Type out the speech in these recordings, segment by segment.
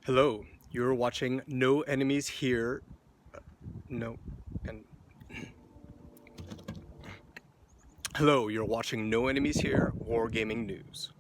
Hello, you're watching No Enemies Here. No, and hello, you're watching No Enemies Here, Wargaming News.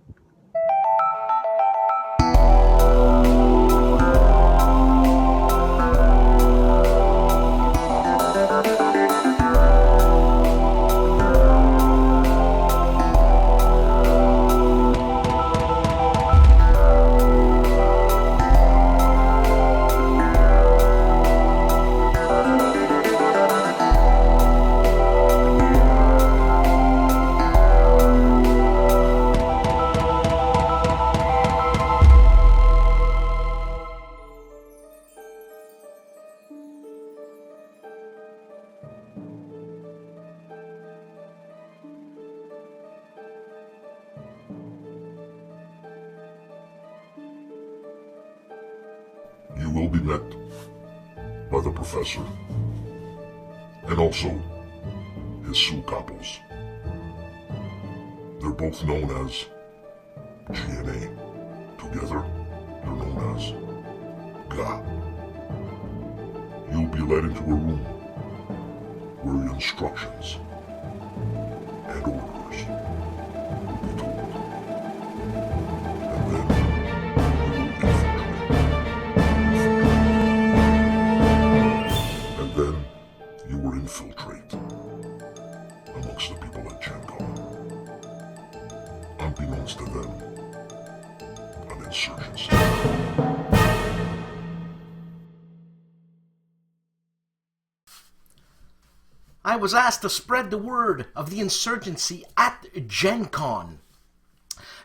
You will be met by the professor and also his STUKAJOEs. They're both known as GNA. Together, they're known as GA. You'll be led into a room where your instructions and orders will be told. And then you will infiltrate amongst the people at GenCon. Unbeknownst to them, an insurgency. I was asked to spread the word of the insurgency at GenCon.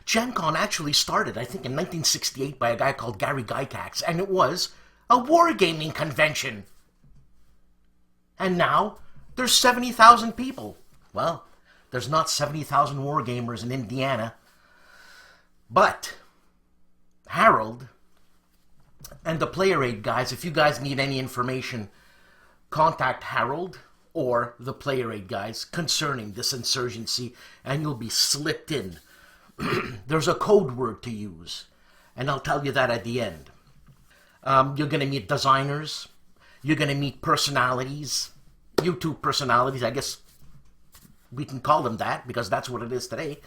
GenCon actually started, I think, in 1968 by a guy called Gary Gygax, and it was a wargaming convention. And now, there's 70,000 people. Well, there's not 70,000 wargamers in Indiana. But, Harold and the Player Aid guys, if you guys need any information, contact Harold or the Player Aid guys concerning this insurgency, and you'll be slipped in. There's a code word to use, and I'll tell you that at the end. You're going to meet designers. You're going to meet personalities, YouTube personalities, I guess we can call them that because that's what it is today.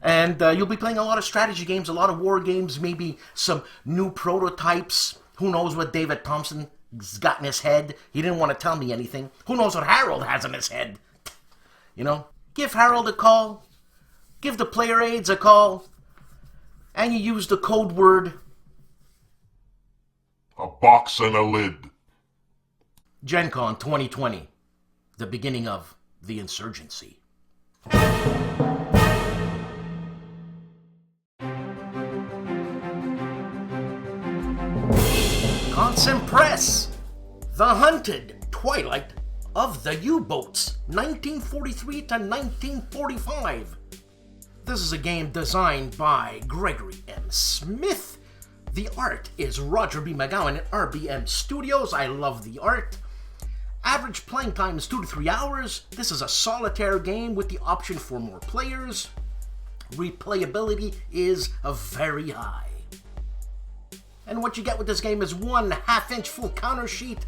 And you'll be playing a lot of strategy games, a lot of war games, maybe some new prototypes. Who knows what David Thompson's got in his head? He didn't want to tell me anything. Who knows what Harold has in his head? You know, give Harold a call. Give the Player Aids a call. And you use the code word A box and a lid. GenCon 2020, the beginning of the insurgency. Consim Press, The Hunted Twilight of the U-Boats, 1943 to 1945. This is a game designed by Gregory M. Smith. The art is Roger B. McGowan at RBM Studios. I love the art. Average playing time is 2 to 3 hours. This is a solitaire game with the option for more players. Replayability is very high. And what you get with this game is 1 1/2-inch full counter sheet,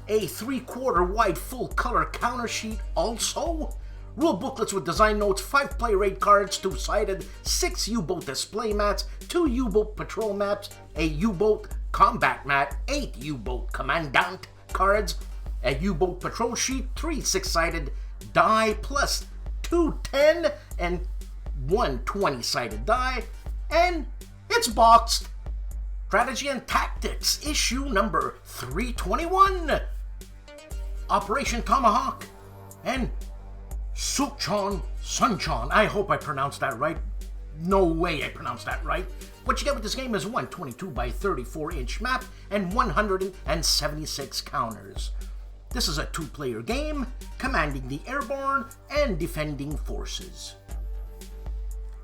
a 3/4 wide full color counter sheet also, rule booklets with design notes, 5 Player Aid cards, 2-sided, 6 U-boat display mats, 2 U-boat patrol maps, a U-boat combat mat, 8 U-boat commandant cards, a U-boat patrol sheet, 3 6-sided die, plus 2 10 and 1 20-sided die, and it's boxed. Strategy and Tactics, issue number 321. Operation Tomahawk and Sukchon Sunchon. I hope I pronounced that right. No way I pronounced that right. What you get with this game is 122 by 34-inch map and 176 counters. This is a 2-player game, commanding the airborne and defending forces.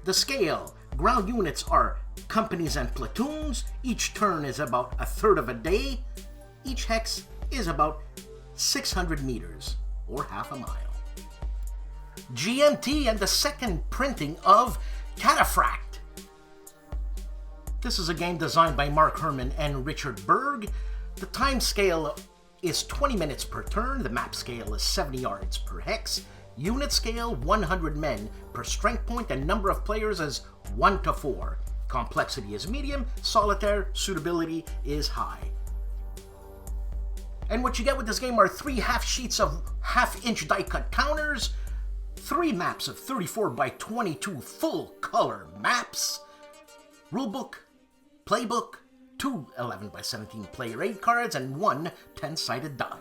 The scale. Ground units are companies and platoons. Each turn is about 1/3 of a day. Each hex is about 600 meters, or half a mile. GMT and the second printing of Cataphract. This is a game designed by Mark Herman and Richard Berg. The time scale is 20 minutes per turn. The map scale is 70 yards per hex. Unit scale 100 men per strength point, and number of players is 1 to 4. Complexity is medium. Solitaire suitability is high. And what you get with this game are 3 half sheets of half-inch die-cut counters, 3 maps of 34 by 22 full-color maps, rulebook, playbook, 2 11 by 17 player aid cards, and 1 10-sided die.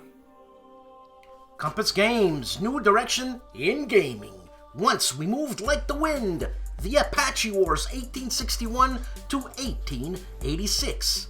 Compass Games, new direction in gaming. Once we moved like the wind, the Apache Wars 1861 to 1886.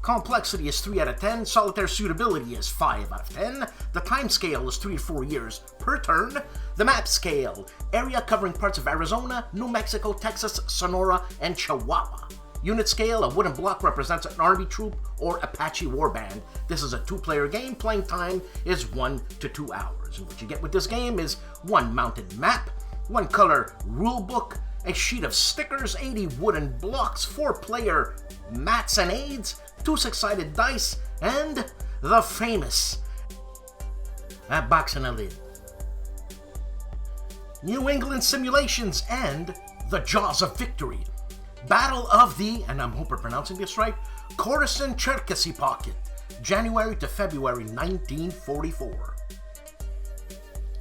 Complexity is 3 out of 10, solitaire suitability is 5 out of 10, the time scale is 3 to 4 years per turn, the map scale, area covering parts of Arizona, New Mexico, Texas, Sonora, and Chihuahua. Unit scale, a wooden block represents an army troop or Apache warband. This is a 2-player game, playing time is 1 to 2 hours. And what you get with this game is 1 mounted map, 1 color rulebook, a sheet of stickers, 80 wooden blocks, 4-player mats and aids, 2 6-sided dice, and the famous box and a lid. New England Simulations and The Jaws of Victory. Battle of the, and I'm hoping pronouncing this right, Khorasan-Cherkasy Pocket, January to February 1944.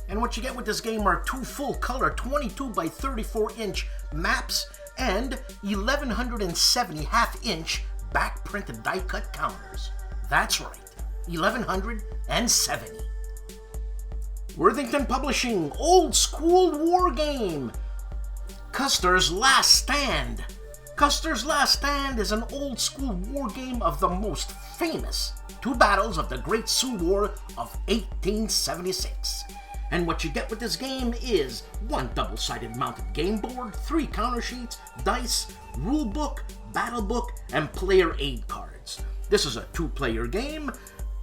And what you get with this game are 2 full-color 22 by 34-inch maps and 1,170 half-inch back-printed die-cut counters. That's right, 1,170. Worthington Publishing, Old School Wargame, Custer's Last Stand. Custer's Last Stand is an old-school wargame of the most famous 2 battles of the Great Sioux War of 1876. And what you get with this game is 1 double-sided mounted game board, 3 counter sheets, dice, rulebook, battle book, and player aid cards. This is a 2-player game.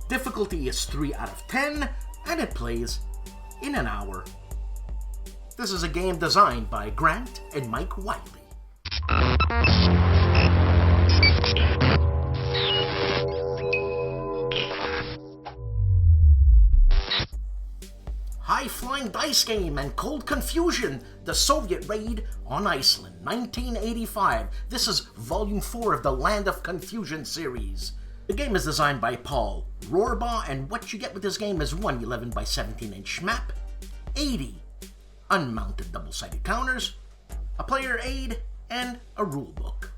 Difficulty is 3 out of 10, and it plays in an hour. This is a game designed by Grant and Mike Wiley. High-Flying Dice Game and Cold Confusion, the Soviet Raid on Iceland, 1985. This is Volume 4 of the Land of Confusion series. The game is designed by Paul Rohrbaugh, and what you get with this game is 1 11 by 17-inch map, 80 unmounted double-sided counters, a player aid, and a rulebook.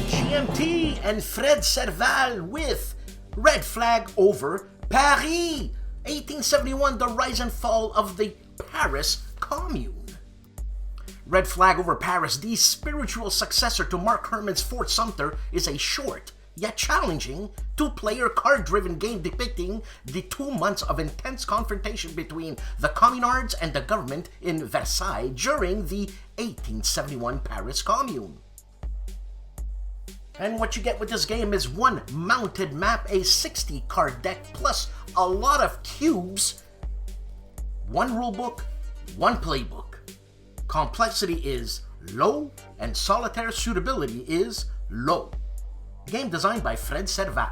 GMT and Fred Serval with Red Flag over Paris, 1871, the rise and fall of the Paris Commune. Red Flag over Paris, the spiritual successor to Mark Herman's Fort Sumter, is a short, yet challenging, 2-player card-driven game depicting the 2 months of intense confrontation between the communards and the government in Versailles during the 1871 Paris Commune. And what you get with this game is 1 mounted map, a 60-card deck, plus a lot of cubes, 1 rulebook, 1 playbook. Complexity is low, and solitaire suitability is low. Game designed by Fred Serval.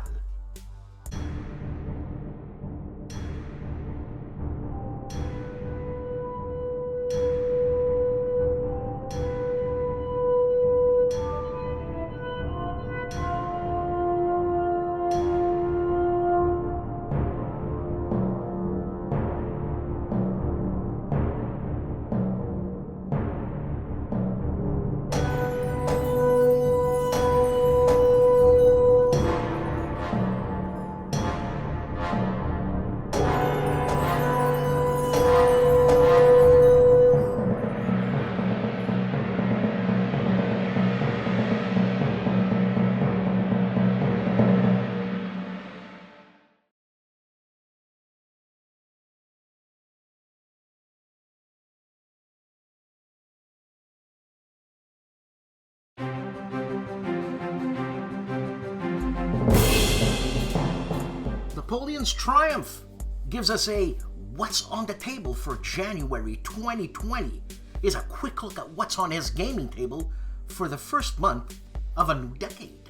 Napoleon's Triumph gives us a what's on the table for January 2020. Is a quick look at what's on his gaming table for the first month of a new decade.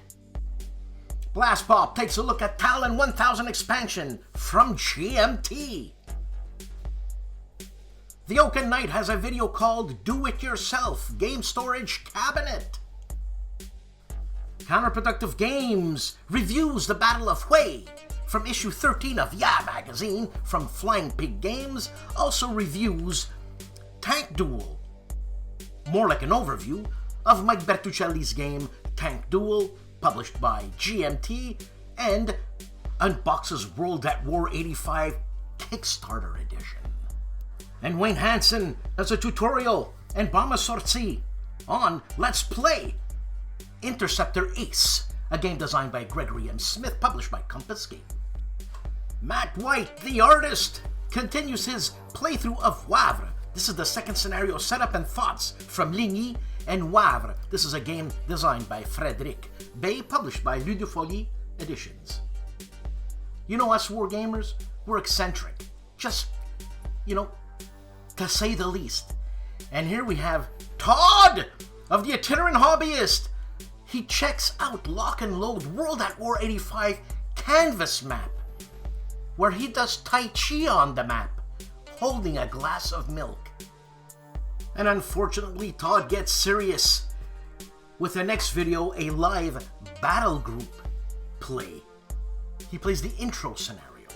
BLASTPOP takes a look at Talon 1000 expansion from GMT. The Oaken Night has a video called Do It Yourself Game Storage Cabinet. Counterproductive Games reviews the Battle of Hue from issue 13 of Yeah magazine from Flying Pig Games, also reviews Tank Duel, more like an overview of Mike Bertuccelli's game Tank Duel, published by GMT, and unboxes World at War 85 Kickstarter edition. And Wayne Hansen does a tutorial and bomb a sortie on Let's Play Interceptor Ace, a game designed by Gregory M. Smith, published by Compass Game. Matt White, the artist, continues his playthrough of Wavre. This is the second scenario setup and thoughts from Ligny and Wavre. This is a game designed by Frédéric Bay, published by Ludofolie Editions. You know us Wargamers, we're eccentric. Just, to say the least. And here we have Todd of the Itinerant Hobbyist. He checks out Lock and Load World at War 85 canvas map, where he does Tai Chi on the map, holding a glass of milk. And unfortunately, Todd gets serious with the next video, a live battle group play. He plays the intro scenario.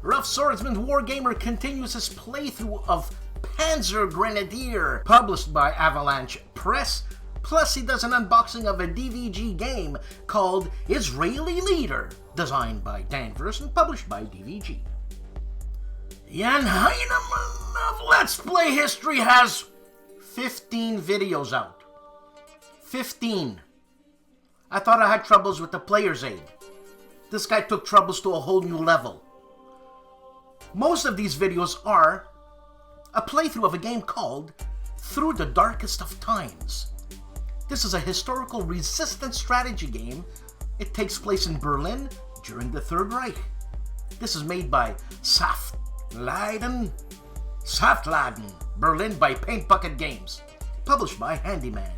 Rough Swordsman Wargamer continues his playthrough of Panzer Grenadier, published by Avalanche Press, plus he does an unboxing of a DVG game called Israeli Leader, designed by Danvers and published by DVG. Jan Heinemann of Let's Play History has 15 videos out. 15. I thought I had troubles with the player's aid. This guy took troubles to a whole new level. Most of these videos are a playthrough of a game called Through the Darkest of Times. This is a historical resistance strategy game. It takes place in Berlin during the Third Reich. This is made by Saftladen, Berlin by Paint Bucket Games, published by Handyman.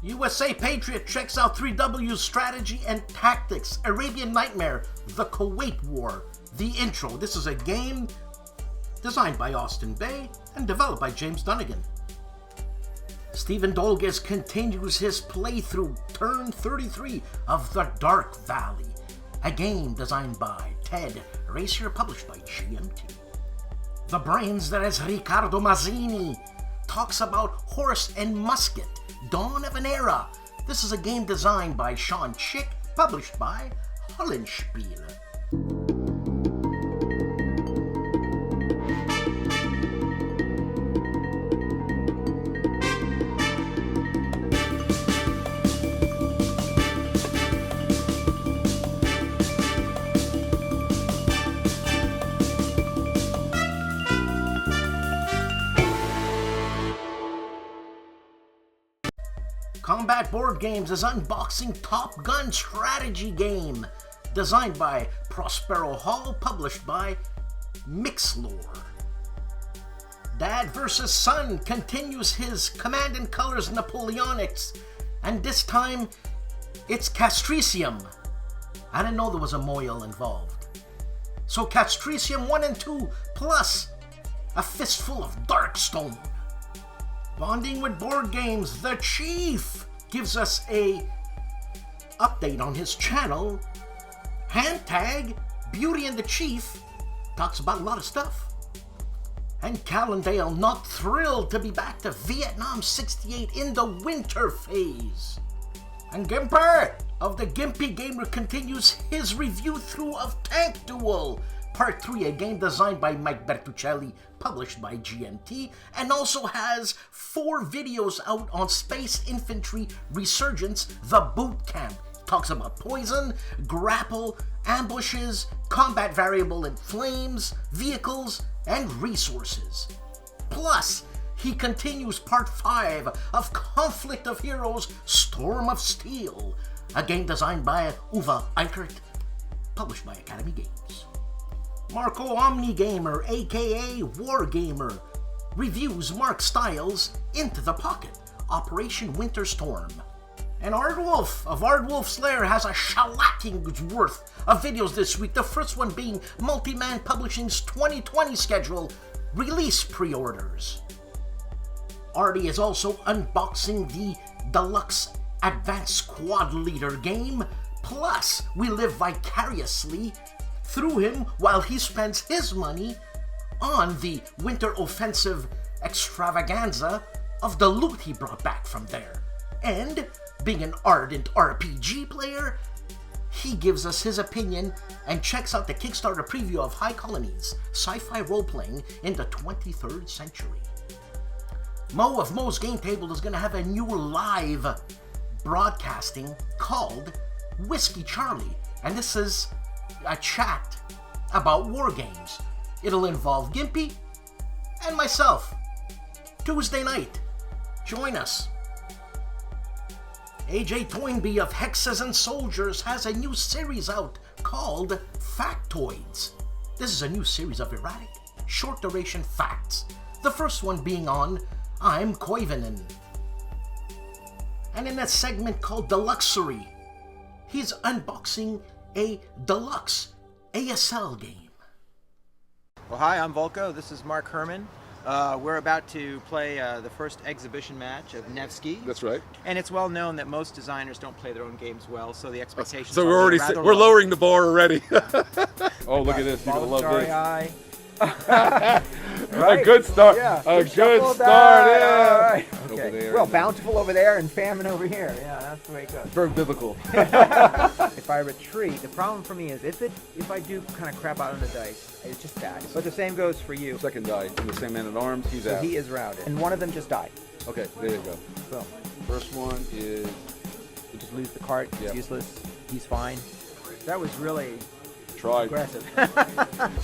USA Patriot checks out 3W's Strategy and Tactics, Arabian Nightmare, The Kuwait War, The Intro. This is a game designed by Austin Bay and developed by James Dunnigan. Stephen Dolges continues his playthrough Turn 33 of The Dark Valley, a game designed by Ted Racier, published by GMT. The Brains, that is Riccardo Mazzini, talks about Horse and Musket, Dawn of an Era. This is a game designed by Sean Chick, published by HOLLANDSPIELE. Combat Board Games is unboxing Top Gun strategy game, designed by Prospero Hall, published by Mixlore. Dad vs. Son continues his Command and Colors Napoleonics, and this time it's Castricium. I didn't know there was a Moyle involved. So Castricium 1 and 2, plus a fistful of Darkstone. Bonding with Board Games, The Chief gives us a update on his channel. Handtag, Beauty and the Chief, talks about a lot of stuff. And Calandale not thrilled to be back to Vietnam 68 in the winter phase. And GIMPY of the GIMPY Gamer continues his review through of Tank Duel, Part 3, a game designed by Mike Bertuccelli, published by GMT, and also has 4 videos out on Space Infantry Resurgence, The Boot Camp. Talks about poison, grapple, ambushes, combat variable in flames, vehicles, and resources. Plus, he continues Part 5 of Conflict of Heroes, Storm of Steel, a game designed by Uwe Eichert, published by Academy Games. Marco Omnigamer, aka Wargamer, reviews Mark Styles' Into the Pocket, Operation Winter Storm. And ARDWULF of ARDWULF'S LAIR has a shellacking worth of videos this week, the first one being Multiman Publishing's 2020 schedule, release pre-orders. Artie is also unboxing the Deluxe Advanced Squad Leader game, plus we live vicariously through him while he spends his money on the Winter Offensive extravaganza of the loot he brought back from there. And, being an ardent RPG player, he gives us his opinion and checks out the Kickstarter preview of High Colonies, sci-fi role-playing in the 23rd century. Mo of Mo's Game Table is going to have a new live broadcasting called Whiskey Charlie, and this is a chat about war games. It'll involve GIMPY and myself. Tuesday night. Join us. AJ Toynbee of Hexes and Soldiers has a new series out called Factoids. This is a new series of erratic, short-duration facts. The first one being on I'm Koivunen. And in a segment called Deluxury, he's unboxing a deluxe ASL game. Well, hi, I'm Volko. This is Mark Herman. We're about to play the first exhibition match of Nevsky. That's right. And it's well known that most designers don't play their own games well, so the expectations So are we're already rather we're low. lowering the bar already. Oh, look at this! You're gonna love this. Right. A good start. Yeah. A good Shuffled start. out. Yeah. Right. Over Okay. there. Well, bountiful over there and famine over here. Yeah, that's the way it goes. Very biblical. If I retreat, the problem for me is if I do kind of crap out on the dice, it's just bad. But the same goes for you. Second die from the same man at arms. He's So out. he is routed, and one of them just died. Okay, there you go. So First one is you just lose the card. It's Yeah. useless. He's fine. That was really tried. aggressive.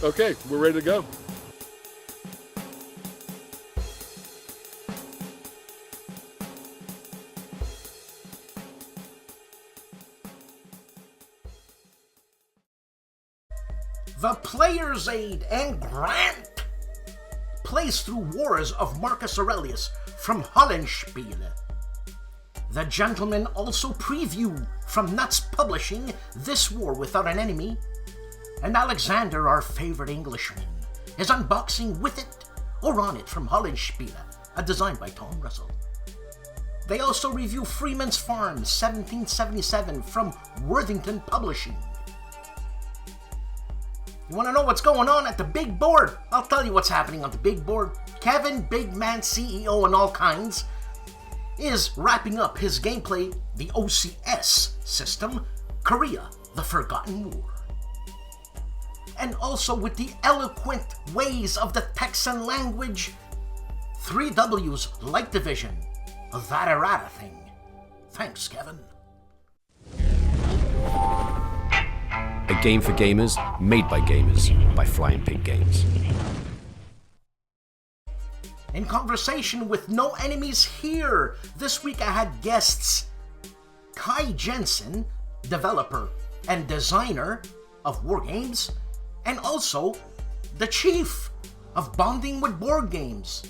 Okay, we're ready to go. The Player's Aid and Grant plays through Wars of Marcus Aurelius from HOLLANDSPIELE. The gentlemen also preview from Nuts Publishing This War Without an Enemy, and Alexander, our favorite Englishman, is unboxing With It or On It from HOLLANDSPIELE, a design by Tom Russell. They also review Freeman's Farm 1777 from Worthington Publishing. You want to know what's going on at the big board? I'll tell you what's happening on the big board. Kevin, Big Man, CEO, and all kinds, is wrapping up his gameplay, the OCS system, Korea, the Forgotten War. And also with the eloquent ways of the Texan language, 3W's Light Division, that errata thing. Thanks, Kevin. A game for gamers, made by gamers, by Flying Pig Games. In conversation with No Enemies Here, this week I had guests Kai Jensen, developer and designer of Wargames, and also the chief of Bonding with Board Games.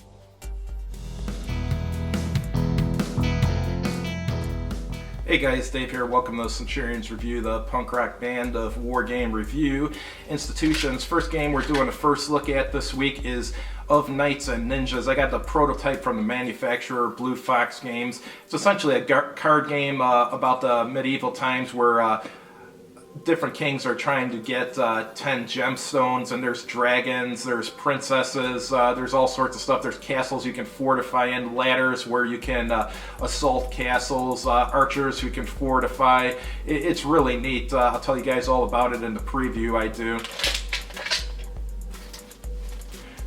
Hey guys, Dave here. Welcome to Centurions Review, the punk rock band of Wargame Review Institutions. First game we're doing a first look at this week is Of Knights and Ninjas. I got the prototype from the manufacturer, Blue Fox Games. It's essentially a card game about the medieval times where different kings are trying to get 10 gemstones, and there's dragons, there's princesses, there's all sorts of stuff. There's castles you can fortify in, ladders where you can assault castles, archers who can fortify. It's really neat. I'll tell you guys all about it in the preview I do.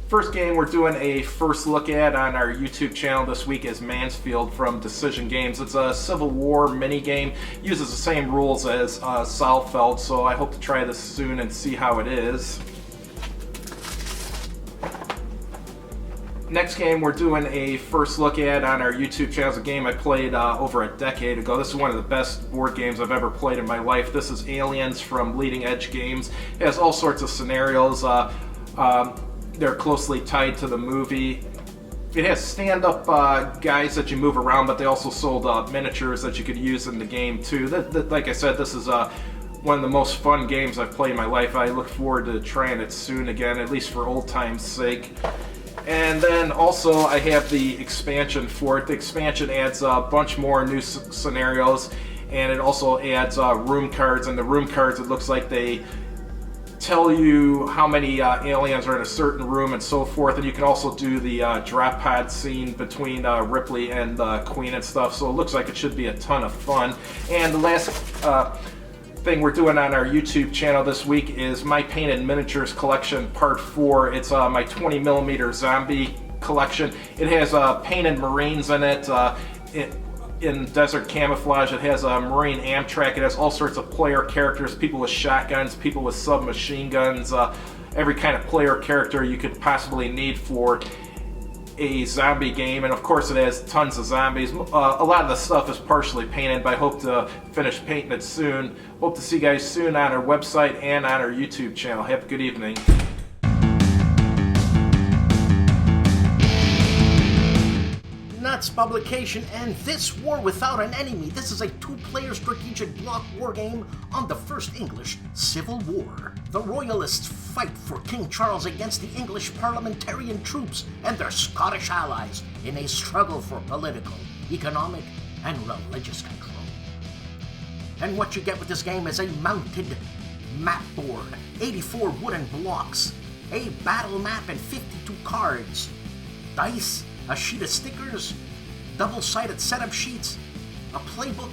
First game we're doing a first look at on our YouTube channel this week is Mansfield from Decision Games. It's a Civil War minigame, uses the same rules as Saalfeld, so I hope to try this soon and see how it is. Next game we're doing a first look at on our YouTube channel is a game I played over a decade ago. This is one of the best board games I've ever played in my life. This is Aliens from Leading Edge Games. It has all sorts of scenarios. They're closely tied to the movie. It has stand-up guys that you move around, but they also sold miniatures that you could use in the game too. Like I said, this is one of the most fun games I've played in my life. I look forward to trying it soon again, at least for old time's sake. And then also I have the expansion for it. The expansion adds a bunch more new scenarios, and it also adds room cards. And the room cards, it looks like they tell you how many aliens are in a certain room and so forth. And you can also do the drop pod scene between Ripley and the Queen and stuff. So it looks like it should be a ton of fun. And the last thing we're doing on our YouTube channel this week is my Painted Miniatures collection part 4. It's my 20mm zombie collection. It has painted Marines in it, in desert camouflage. It has a Marine Amtrak. It has all sorts of player characters, people with shotguns, people with submachine guns, every kind of player character you could possibly need for a zombie game. And of course it has tons of zombies. A lot of the stuff is partially painted, but I hope to finish painting it soon. Hope to see you guys soon on our website and on our YouTube channel. Have a good evening. Nuts Publication and This War Without an Enemy. This is a 2-player strategic block war game on the First English Civil War. The Royalists fight for King Charles against the English parliamentarian troops and their Scottish allies in a struggle for political, economic, and religious control. And what you get with this game is a mounted map board, 84 wooden blocks, a battle map and 52 cards, dice, a sheet of stickers, double-sided setup sheets, a playbook,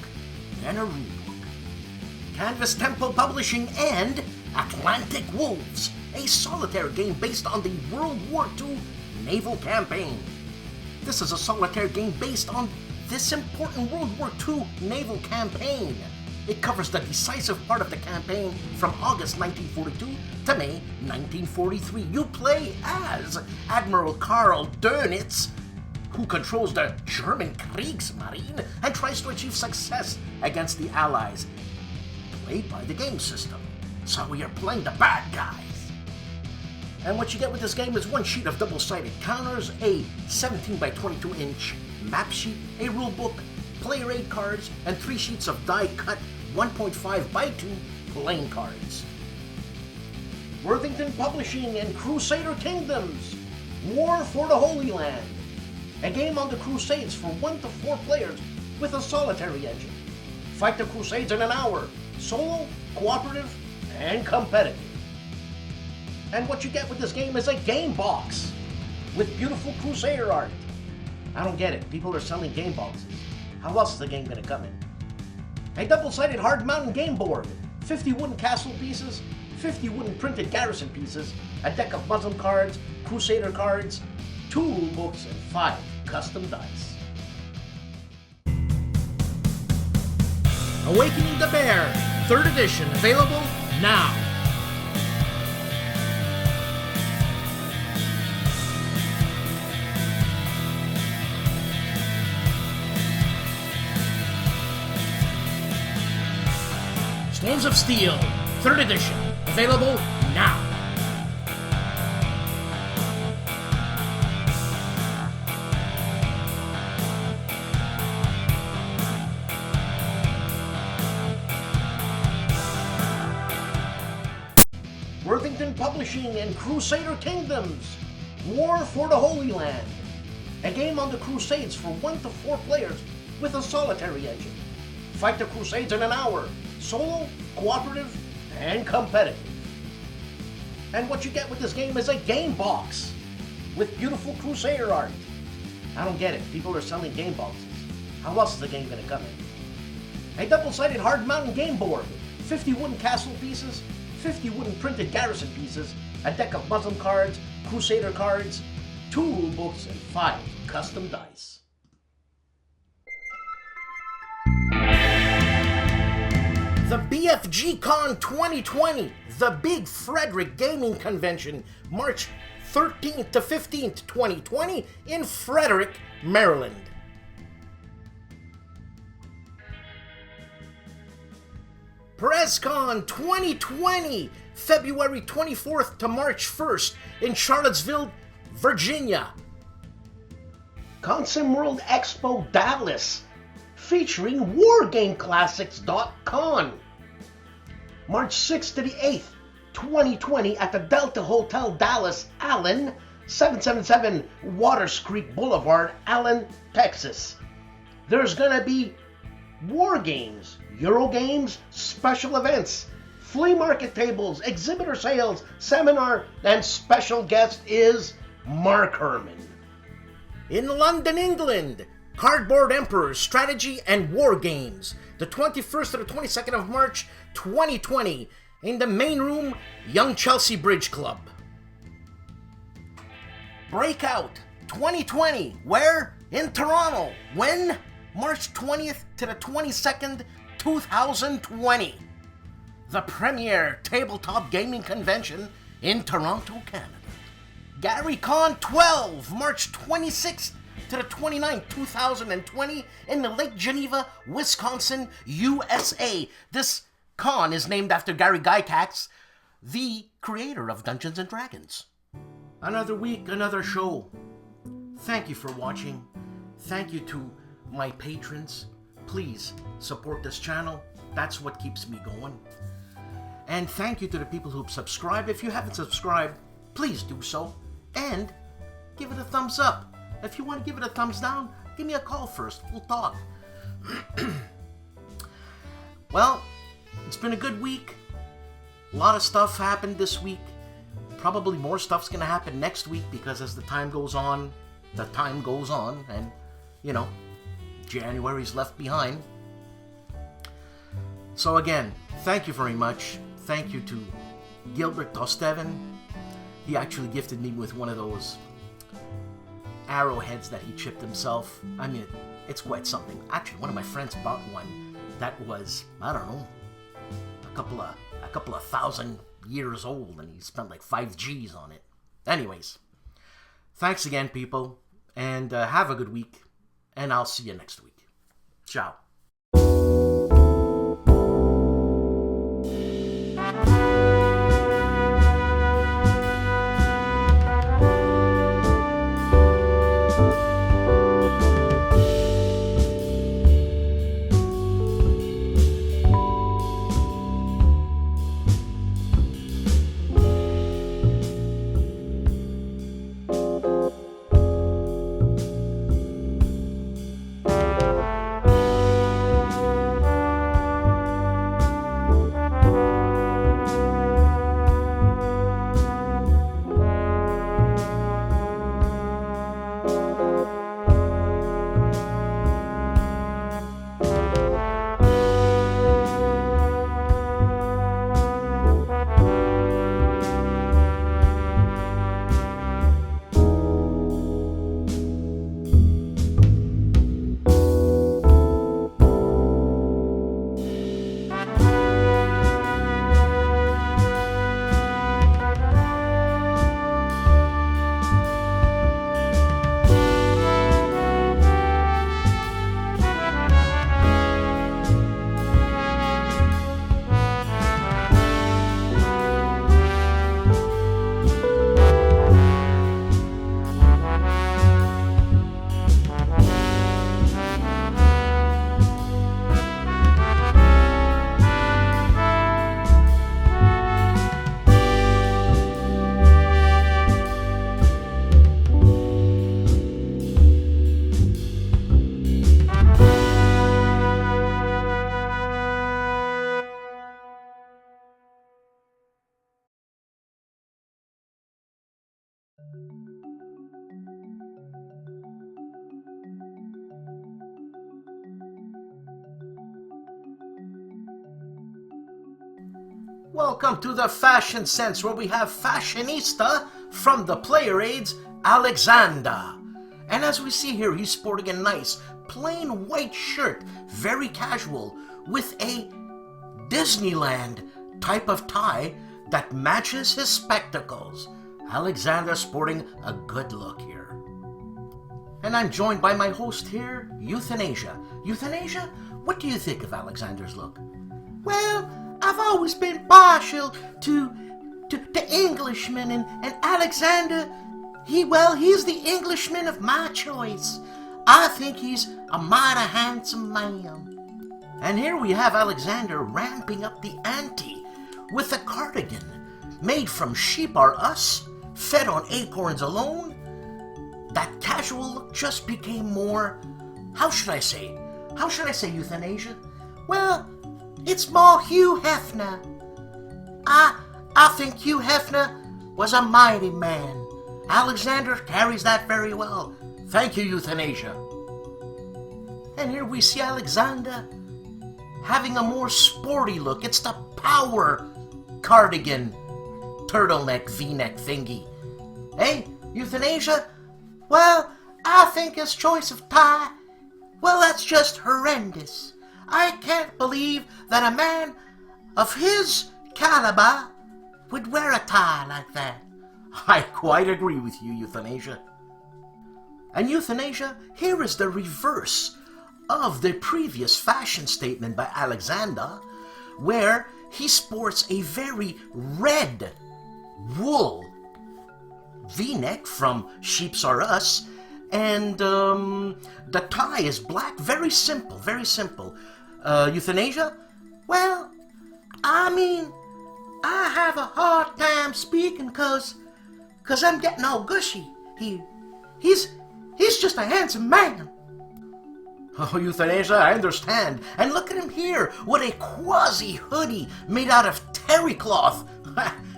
and a rulebook. Canvas Temple Publishing and Atlantic Wolves, a solitaire game based on the World War II naval campaign. This is a solitaire game based on this important World War II naval campaign. It covers the decisive part of the campaign from August 1942 to May 1943. You play as Admiral Karl Dönitz, who controls the German Kriegsmarine and tries to achieve success against the Allies, played by the game system. So you're playing the bad guys. And what you get with this game is one sheet of double-sided counters, a 17 by 22 inch map sheet, a rule book, player aid cards, and 3 sheets of die-cut 1.5 by 2 playing cards. Worthington Publishing and Crusader Kingdoms, War for the Holy Land. A game on the Crusades for 1 to 4 players with a solitary engine. Fight the Crusades in an hour, solo, cooperative, and competitive. And what you get with this game is a game box with beautiful Crusader art. I don't get it. People are selling game boxes. How else is the game going to come in? A double-sided hard mountain game board, 50 wooden castle pieces, 50 wooden printed garrison pieces, a deck of Muslim cards, Crusader cards, 2 rule books, and 5 custom dice. Awakening the Bear, 3rd edition, available now. Stones of Steel, 3rd edition, available now. Worthington Publishing and Crusader Kingdoms, War for the Holy Land. A game on the Crusades for 1 to 4 players with a solitary engine. Fight the Crusades in an hour, solo, cooperative, and competitive. And what you get with this game is a game box with beautiful Crusader art. I don't get it. People are selling game boxes. How else is the game going to come in? A double-sided hard mountain game board, 50 wooden castle pieces, 50 wooden printed garrison pieces, a deck of Muslim cards, Crusader cards, 2 rule books, and 5 custom dice. The BFG Con 2020, the Big Frederick Gaming Convention, March 13th to 15th, 2020 in Frederick, Maryland. PressCon 2020, February 24th to March 1st in Charlottesville, Virginia. Consim World Expo Dallas, featuring WargameClassics.con. March 6th to the 8th, 2020 at the Delta Hotel Dallas, Allen, 777 Waters Creek Boulevard, Allen, Texas. There's gonna be war games, Euro games, special events, flea market tables, exhibitor sales, seminar, and special guest is Mark Herman. In London, England, Cardboard Emperors, Strategy and War Games, the 21st to the 22nd of March, 2020, in the main room, Young Chelsea Bridge Club. Breakout 2020, where? In Toronto. When? March 20th to the 22nd, 2020. The premier tabletop gaming convention in Toronto, Canada. GaryCon 12, March 26th to the 29th, 2020 in Lake Geneva, Wisconsin, USA. This con is named after Gary Gygax, the creator of Dungeons & Dragons. Another week, another show. Thank you for watching. Thank you to my patrons. Please support this channel. That's what keeps me going. And thank you to the people who've subscribed. If you haven't subscribed, please do so. And give it a thumbs up. If you want to give it a thumbs down, give me a call first. We'll talk. Well, it's been a good week. A lot of stuff happened this week. Probably more stuff's going to happen next week because as the time goes on, and, you know, January's left behind. So again, thank you very much. Thank you to Gilbert Tostevin. He actually gifted me with one of those arrowheads that he chipped himself. I mean, it's quite something. Actually, one of my friends bought one that was, I don't know, a couple of thousand years old, and he spent like 5 G's on it. Anyways, thanks again, people, and have a good week, and I'll see you next week. Ciao. Welcome to the Fashion Sense, where we have fashionista from the Player Aids, Alexander. And as we see here, he's sporting a nice plain white shirt, very casual, with a Disneyland type of tie that matches his spectacles. Alexander sporting a good look here. And I'm joined by my host here, Euthanasia. Euthanasia, what do you think of Alexander's look? Well, I've always been partial to Englishmen, and Alexander, he's the Englishman of my choice. I think he's a mighty handsome man. And here we have Alexander ramping up the ante with a cardigan made from sheep are us, fed on acorns alone. That casual look just became more, how should I say, Euthanasia? Well, it's more Hugh Hefner. I think Hugh Hefner was a mighty man. Alexander carries that very well. Thank you, Euthanasia. And here we see Alexander having a more sporty look. It's the power cardigan, turtleneck, v-neck thingy. Hey, Euthanasia? Well, I think his choice of tie, well, that's just horrendous. I can't believe that a man of his caliber would wear a tie like that. I quite agree with you, Euthanasia. And Euthanasia, here is the reverse of the previous fashion statement by Alexander, where he sports a very red wool v-neck from Sheeps Are Us, and the tie is black. Very simple, very simple. Euthanasia? Well, I mean, I have a hard time speaking cause I'm getting all gushy. He's just a handsome man. Oh, Euthanasia, I understand. And look at him here with a quasi hoodie made out of terry cloth.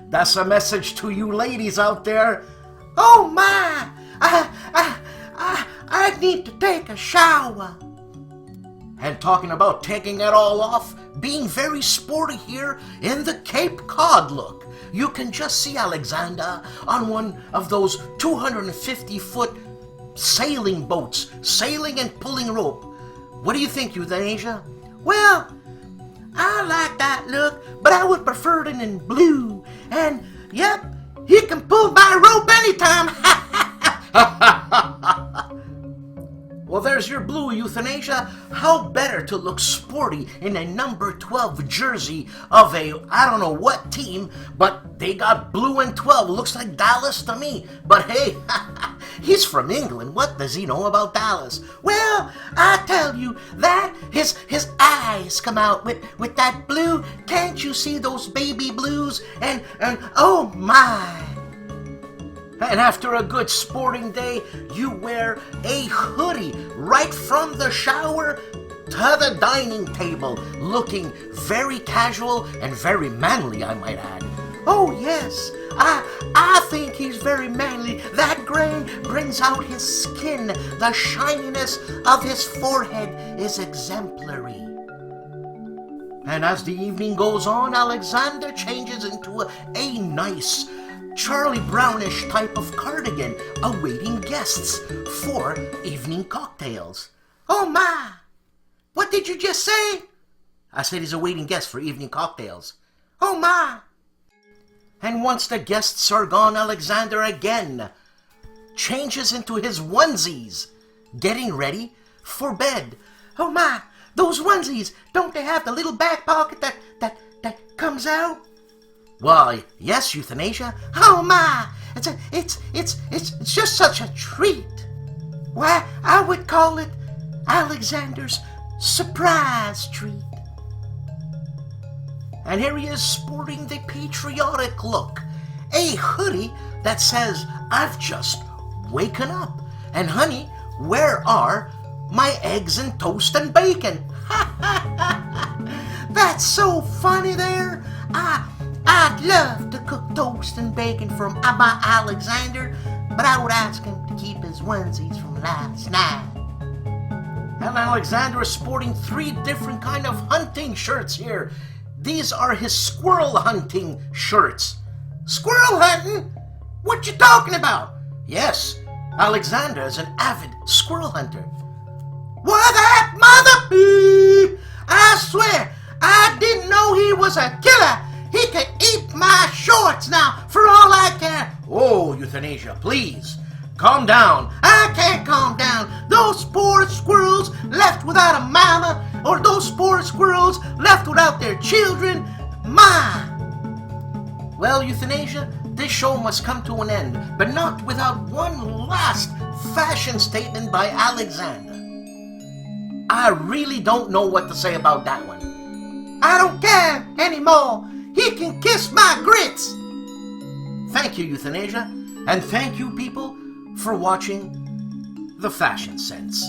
That's a message to you ladies out there. Oh my! I need to take a shower. And talking about taking it all off, being very sporty here in the Cape Cod look. You can just see Alexander on one of those 250-foot sailing boats, sailing and pulling rope. What do you think, Euthanasia? Well, I like that look, but I would prefer it in blue. And, yep, he can pull my rope anytime. Well, there's your blue, Euthanasia. How better to look sporty in a number 12 jersey of a, I don't know what team, but they got blue and 12. Looks like Dallas to me. But hey, he's from England. What does he know about Dallas? Well, I tell you that his eyes come out with that blue. Can't you see those baby blues? And oh my. And after a good sporting day, you wear a hoodie right from the shower to the dining table, looking very casual and very manly, I might add. Oh yes, I think he's very manly. That grain brings out his skin. The shininess of his forehead is exemplary. And as the evening goes on, Alexander changes into a nice Charlie Brownish type of cardigan, awaiting guests for evening cocktails. Oh my! What did you just say? I said he's awaiting guests for evening cocktails. Oh my! And once the guests are gone, Alexander again changes into his onesies, getting ready for bed. Oh my! Those onesies, don't they have the little back pocket that comes out? Why, yes, Euthanasia. Oh my! It's just such a treat. Why, I would call it Alexander's surprise treat. And here he is sporting the patriotic look. A hoodie that says, I've just waken up. And honey, where are my eggs and toast and bacon? That's so funny there. I'd love to cook toast and bacon for my Alexander, but I would ask him to keep his onesies from last night. And Alexander is sporting 3 different kind of hunting shirts here. These are his squirrel hunting shirts. Squirrel hunting? What you talking about? Yes, Alexander is an avid squirrel hunter. What that mother beep! I swear, I didn't know he was a killer. He could eat my shorts now, for all I care. Oh, Euthanasia, please. Calm down. I can't calm down. Those poor squirrels left without a mama, or those poor squirrels left without their children. My! Well, Euthanasia, this show must come to an end, but not without one last fashion statement by Alexander. I really don't know what to say about that one. I don't care anymore. He can kiss my grits. Thank you, Euthanasia, and thank you, people, for watching The Fashion Sense.